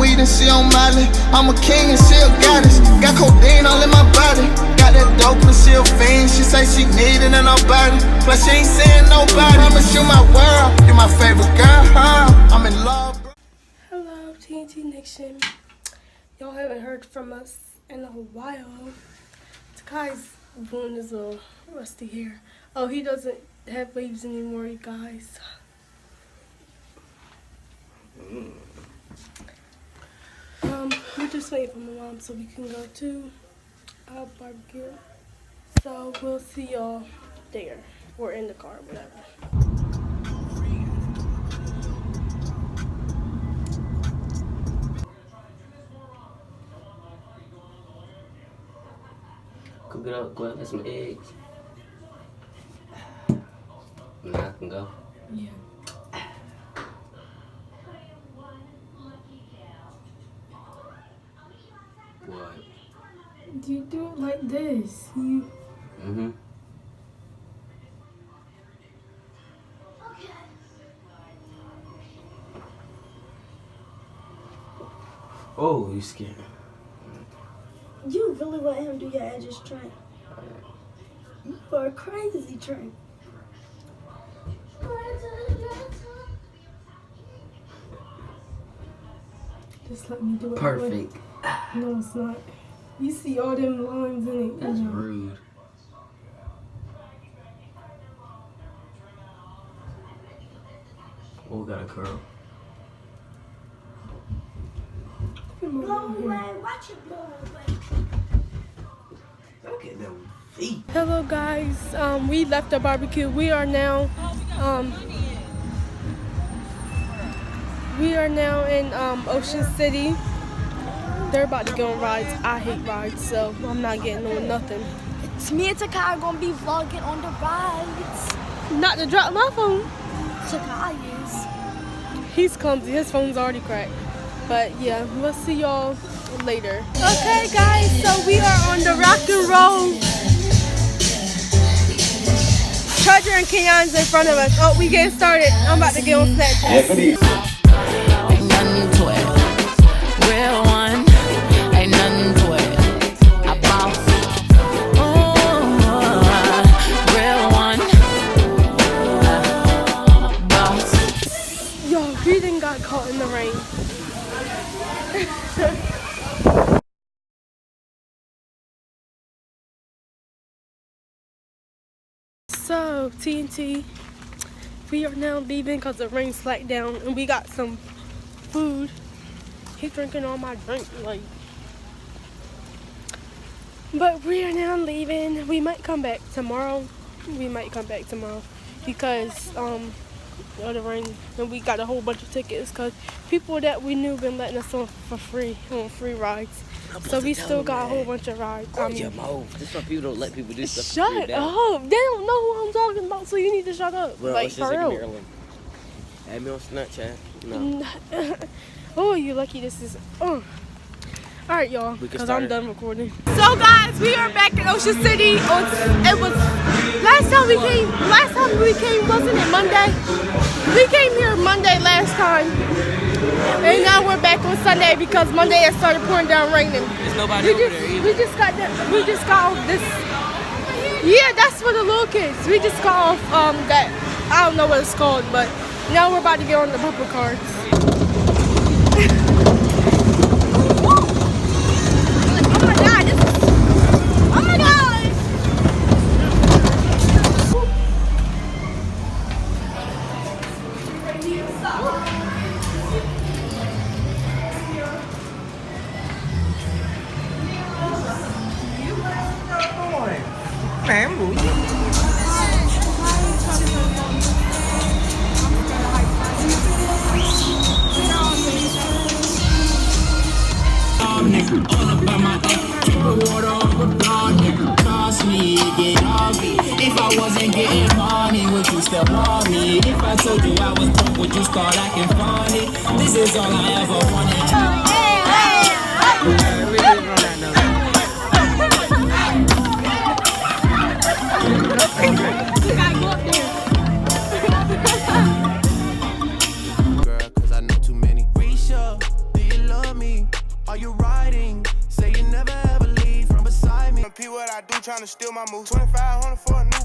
weed and she on Miley. I'm a king and she a goddess. Got codeine all in my body. Got that dope and she a fiend. She say she need it in her body. Plus she ain't saying nobody. Promise you my world. You my favorite girl, huh? I'm in love. Hello, TNT Nation. Y'all haven't heard from us in a while. Takai's doing his little rusty hair. Oh, he doesn't have waves anymore, you guys. We're just waiting for my mom so we can go to a barbecue. So we'll see y'all there or in the car, whatever. Cook it up, go out, get some eggs. Now I can go. Yeah. What? You do it like this. You. Mm-hmm. Oh, you scared. You really let him do your edges train? You are a crazy train. Just let me do it. Perfect. No, it's not. You see all them lines in it. That's rude. Oh, got a curl. Blow away. Watch it blow away. Look at them feet. Hello guys, we left the barbecue. We are now in Ocean City. They're about to go on rides. I hate rides, so I'm not getting on nothing. It's me and Takai gonna be vlogging on the rides. Not to drop my phone. Takai is. He's clumsy. His phone's already cracked. But yeah, we'll see y'all later. Okay guys, so we are on the rock and roll. Treasure and Kenyon's in front of us. Oh, we getting started. I'm about to get on Snapchat. Ain't nothing to it. Real one. Ain't nothing to it. I boss. Real one. Boss. Yo, we done got caught in the rain. So, TNT, we are now leaving because the rain slacked down and we got some food. He's drinking all my drink, like. But we are now leaving. We might come back tomorrow. Because of the rain, and we got a whole bunch of tickets because people that we knew been letting us on for free on free rides. So we still got a whole bunch of rides. Your mouth. This why people don't let people do stuff. Shut up! They don't know who I'm talking about, so you need to shut up. Well, like it's for just like real. Maryland. Add me on Snapchat. No. Oh, you lucky this is. All right, y'all, because I'm start done recording. So guys, we are back in Ocean City. It was last time we came. Wasn't it Monday? We came here Monday last time, and now we're back on Sunday because Monday it started pouring down raining. There's nobody over there either. We just got off this. Yeah, that's for the little kids. We just got off that. I don't know what it's called, but now we're about to get on the bumper cars. If I wasn't getting money, would you still want me? If I told you I was broke, would you start acting funny? This is all I ever wanted. Girl, 'cause I know too many. Risha, do you love me? Are you riding? Say you never ever leave from beside me. Repeat what I do, tryna steal my moves. 2500 for a new pack.